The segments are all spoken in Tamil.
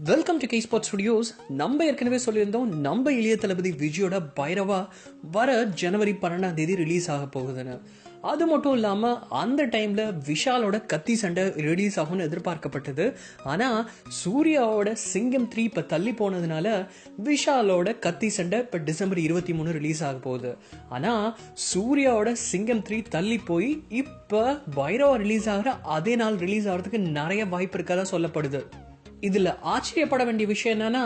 Welcome to கேஸ்பாட் studios. நம்ம ஏற்கனவே சொல்லியிருந்தோம், நம்ம இளைய தளபதி விஜயோட பைரவா வர ஜனவரி 12 ரிலீஸ் ஆக போகுதுன்னு. அது மட்டும் இல்லாமல் அந்த டைமில் விஷாலோட கத்தி சண்டை ரிலீஸ் ஆகும்னு எதிர்பார்க்கப்பட்டது. ஆனால் சூர்யாவோட சிங்கம் 3 இப்போ தள்ளி போனதுனால விஷாலோட கத்தி சண்டை இப்போ டிசம்பர் 23 ரிலீஸ் ஆக போகுது. ஆனால் சூர்யாவோட சிங்கம் 3 தள்ளி போய் இப்போ பைரவா ரிலீஸ் ஆகிற அதே நாள் ரிலீஸ் ஆகிறதுக்கு நிறைய வாய்ப்பு இருக்கதா சொல்லப்படுது. இதுல ஆச்சரியப்பட வேண்டிய விஷயம் என்னன்னா,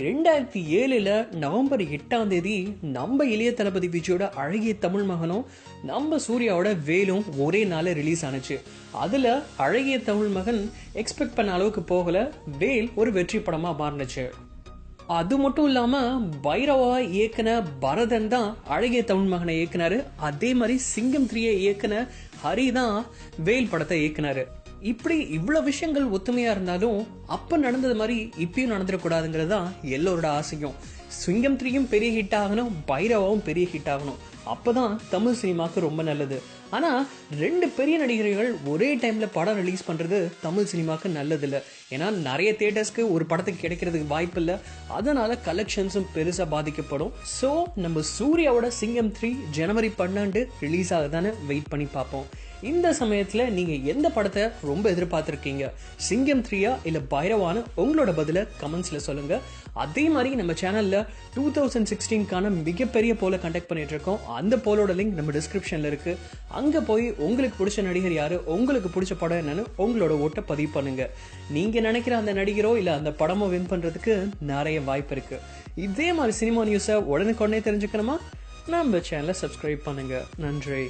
2007 நவம்பர் 8 நம்ம இளைய தளபதி விஜயோட அழகிய தமிழ் மகனும் நம்ம சூர்யாவோட வேலும் ஒரே நாள் ரிலீஸ் ஆனிச்சு. அதுல அழகிய தமிழ் மகன் எக்ஸ்பெக்ட் பண்ண அளவுக்கு போகல, வேல் ஒரு வெற்றி படமா மாறினுச்சு. அது மட்டும் இல்லாம பைரவா இயக்குன பரதன் தான் அழகிய தமிழ் மகனை இயக்குனாரு. அதே மாதிரி சிங்கம் 3 இயக்குன ஹரி தான் வேல் படத்தை இயக்குனாரு. இப்படி இவ்வளவு விஷயங்கள் ஒத்துமையா இருந்தாலும் அப்ப நடந்தது மாதிரி இப்பயும் நடந்துடக்கூடாதுங்கிறது தான் எல்லோரோட ஆசையும். சிங்கம் 3யும் பெரிய ஹிட் ஆகணும், பைரவாவும் பெரிய ஹிட் ஆகணும். அப்பதான் தமிழ் சினிமாவுக்கு ரொம்ப நல்லது. ஆனா 2 பெரிய நடிகர்கள் ஒரே டைம்ல படம் ரிலீஸ் பண்றது தமிழ் சினிமாவுக்கு நல்லது இல்லை. ஏன்னா நிறைய தியேட்டர்ஸ்க்கு ஒரு படத்துக்கு கிடைக்கிறதுக்கு வாய்ப்பு இல்லை. அதனால கலெக்ஷன்ஸும் பெருசா பாதிக்கப்படும். ஸோ நம்ம சூர்யாவோட சிங்கம் 3 ஜனவரி 12 ரிலீஸ் ஆகுதான்னு வெயிட் பண்ணி பார்ப்போம். இந்த சமயத்துல நீங்க எந்த படத்தை ரொம்ப எதிர்பார்த்திருக்கீங்க, சிங்கம் 3யா இல்ல பைரவான்னு உங்களோட பதில கமெண்ட்ஸ்ல சொல்லுங்க. அதே மாதிரி நம்ம சேனல்ல 2016 மிகப்பெரிய போல கண்டக்ட் பண்ணிட்டு இருக்கோம். அந்த போலோட லிங்க் நம்ம டிஸ்கிரிப்ஷன்ல இருக்கு. அங்க போய் உங்களுக்கு பிடிச்ச நடிகர் யாரு, உங்களுக்கு பிடிச்ச படம் என்னன்னு உங்களோட ஓட்டை பதிவு பண்ணுங்க. நீங்க நினைக்கிற அந்த நடிகரோ இல்ல அந்த படமோ வின் பண்றதுக்கு நிறைய வாய்ப்பு இருக்கு. இதே மாதிரி சினிமா நியூஸை உடனுக்குடனே தெரிஞ்சுக்கணுமா, நம்ம சேனலை சப்ஸ்கிரைப் பண்ணுங்க. நன்றி.